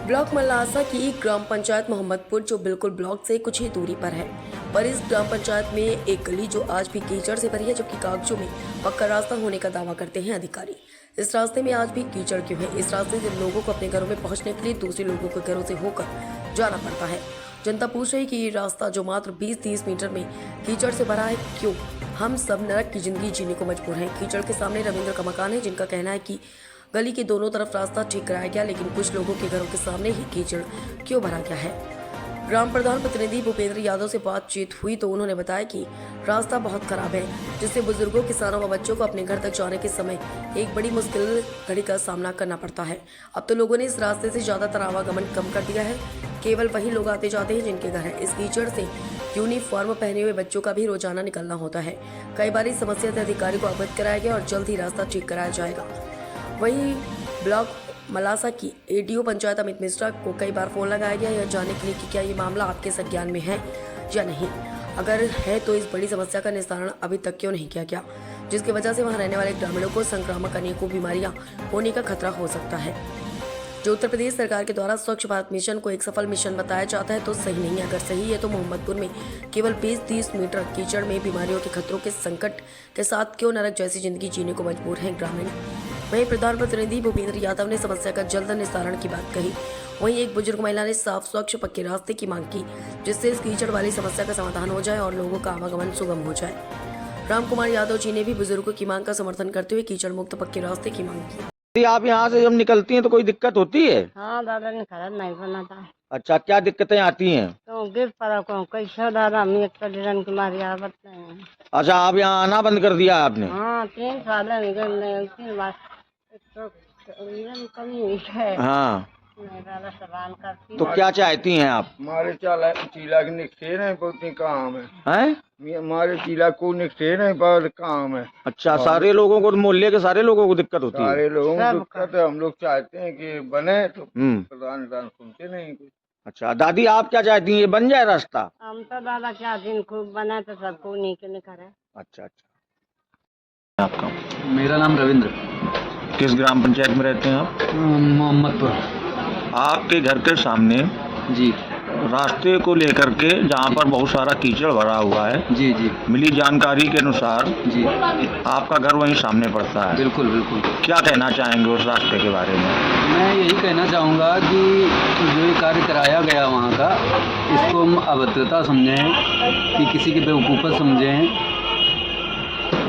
Block मल्लासा की ग्राम पंचायत मोहम्मदपुर जो बिल्कुल ब्लॉक से कुछ ही दूरी पर है, पर इस ग्राम पंचायत में एक गली जो आज भी कीचड़ से भरी है, जबकि कागजों में पक्का रास्ता होने का दावा करते हैं अधिकारी। इस रास्ते में आज भी कीचड़ क्यों है? इस रास्ते से लोगों को अपने घरों में पहुंचने के लिए दूसरे लोगों के घरों से होकर जाना पड़ता है। जनता पूछ रही कि ये रास्ता जो मात्र 20-30 मीटर में कीचड़ से भरा है, क्यों हम सब नरक की जिंदगी जीने को मजबूर हैं। कीचड़ के सामने रविंद्र का मकान है, जिनका कहना है कि गली के दोनों तरफ रास्ता ठीक कराया गया, लेकिन कुछ लोगों के घरों के सामने ही कीचड़ क्यों भरा गया है। ग्राम प्रधान प्रतिनिधि भूपेंद्र यादव से बातचीत हुई तो उन्होंने बताया कि रास्ता बहुत खराब है, जिससे बुजुर्गों, किसानों व बच्चों को अपने घर तक जाने के समय एक बड़ी मुश्किल घड़ी का सामना करना पड़ता है। अब तो लोगों ने इस रास्ते से ज्यादातर आवागमन कम कर दिया है। केवल वही लोग आते जाते हैं जिनके घर है। इस कीचड़ से यूनिफॉर्म पहने हुए बच्चों का भी रोजाना निकलना होता है। कई बार इस समस्या से अधिकारी को अवगत कराया गया और जल्द ही रास्ता ठीक कराया जाएगा। वहीं ब्लॉक मलासा की एडीओ पंचायत अमित मिश्रा को कई बार फोन लगाया गया यह जानने के लिए कि क्या ये मामला आपके संज्ञान में है या नहीं। अगर है तो इस बड़ी समस्या का निस्तारण अभी तक क्यों नहीं किया गया, जिसकी वजह से वहां रहने वाले ग्रामीणों को संक्रामक अनेकों बीमारियां होने का खतरा हो सकता है। जो उत्तर प्रदेश सरकार के द्वारा स्वच्छ भारत मिशन को एक सफल मिशन बताया जाता है तो सही नहीं है। अगर सही है तो मोहम्मदपुर में केवल 20-30 मीटर कीचड़ में बीमारियों के खतरों के संकट के साथ क्यों नरक जैसी जिंदगी जीने को मजबूर हैं ग्रामीण। वहीं प्रधान प्रतिनिधि भूपेंद्र यादव ने समस्या का जल्द निस्तारण की बात कही। वहीं एक बुजुर्ग महिला ने साफ स्वच्छ पक्के रास्ते की मांग की, जिससे इस कीचड़ वाली समस्या का समाधान हो जाए और लोगों का आवागमन सुगम हो जाए। राम कुमार यादव जी ने भी बुजुर्गों की मांग का समर्थन करते हुए कीचड़ मुक्त पक्के रास्ते की मांग की। आप यहाँ से जब निकलती हैं तो कोई दिक्कत होती है? हाँ दादा ने खराब नहीं बना था। अच्छा, क्या दिक्कतें आती हैं? तो गिर पड़ा को कैसे दादा हम एक टन की मारी आवत नहीं। अच्छा, आप यहाँ आना बंद कर दिया आपने? हाँ 3 साल निकल नहीं 3 बार तो कमी हुई है। हाँ, दादा सवाल करती तो क्या चाहती हैं आप? हमारे चीला के निकसे नहीं बहुत काम है। हैं? हमारे चीला को निकसे नहीं बहुत काम है। अच्छा, सारे लोगों को, मोहल्ले के सारे लोगों को दिक्कत होती है? सारे लोगों को दिक्कत है। हम लोग चाहते हैं कि बने तो प्रधान सुनते नहीं कुछ। अच्छा, दादी आप क्या चाहती हैं, ये बन जाए रास्ता? हम तो दादा क्या दिन खूब बना तो सबको नीचे करे। अच्छा अच्छा। आपका? मेरा नाम रविंद्र। किस ग्राम पंचायत में रहते हैं आप? मोहम्मदपुर। आपके घर के सामने जी रास्ते को लेकर के जहाँ पर बहुत सारा कीचड़ भरा हुआ है, जी जी मिली जानकारी के अनुसार जी आपका घर वहीं सामने पड़ता है। बिल्कुल बिल्कुल। क्या कहना चाहेंगे उस रास्ते के बारे में? मैं यही कहना चाहूँगा कि जो ये कार्य कराया गया वहाँ का, इसको हम अभद्रता समझें कि किसी की बेवकूफ़त समझें।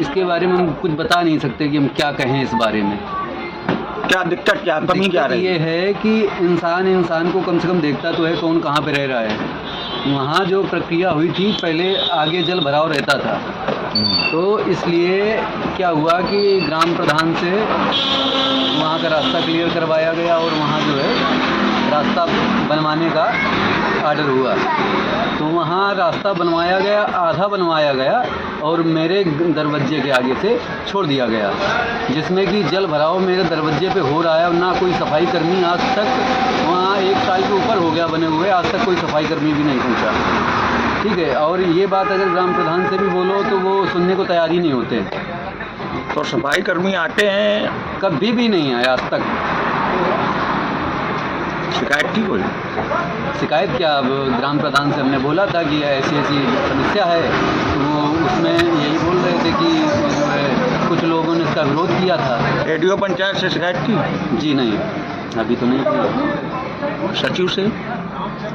इसके बारे में हम कुछ बता नहीं सकते कि हम क्या कहें इस बारे में। क्या दिक्कत, क्या कमी क्या रही? ये है कि इंसान को कम से कम देखता तो है कौन कहाँ पे रह रहा है। वहाँ जो प्रक्रिया हुई थी, पहले आगे जल भराव रहता था, तो इसलिए क्या हुआ कि ग्राम प्रधान से वहाँ का रास्ता क्लियर करवाया गया और वहाँ जो है रास्ता बनवाने का आर्डर हुआ। तो वहाँ रास्ता बनवाया गया, आधा बनवाया गया और मेरे दरवाजे के आगे से छोड़ दिया गया, जिसमें कि जल भराव मेरे दरवाजे पे हो रहा है और ना कोई सफाई कर्मी आज तक, वहाँ 1 साल के ऊपर हो गया बने हुए, आज तक कोई सफाई कर्मी भी नहीं पहुँचा। ठीक है, और ये बात अगर ग्राम प्रधान से भी बोलो तो वो सुनने को तैयार ही नहीं होते। तो सफाई कर्मी आते हैं? कभी भी नहीं आए आज तक। शिकायत की कोई? शिकायत क्या, अब ग्राम प्रधान से हमने बोला था कि ऐसी ऐसी समस्या है, तो वो उसमें यही बोल रहे थे कि जो है कुछ लोगों ने इसका विरोध किया था। एडीओ पंचायत से शिकायत की? जी नहीं, अभी तो नहीं की। सचिव से?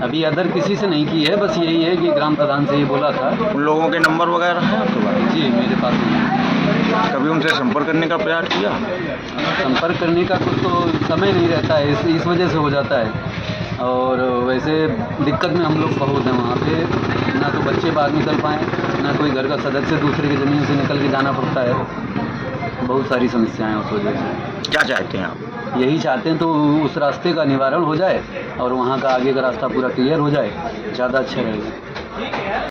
अभी अदर किसी से नहीं की है, बस यही है कि ग्राम प्रधान से ही बोला था। उन लोगों के नंबर वगैरह हैं आपके पास? जी मेरे पास नहीं। कभी उनसे संपर्क करने का प्रयास किया? संपर्क करने का कुछ तो समय नहीं रहता है, इस वजह से हो जाता है। और वैसे दिक्कत में हम लोग बहुत हैं वहाँ पे, ना तो बच्चे बाहर निकल पाएँ, ना कोई घर का सदस्य दूसरे की ज़मीन से निकल के जाना पड़ता है। बहुत सारी समस्याएं उस वजह से। क्या चाहते हैं आप? यही चाहते हैं तो उस रास्ते का निवारण हो जाए और वहाँ का आगे का रास्ता पूरा क्लियर हो जाए, ज़्यादा अच्छा रहेगा।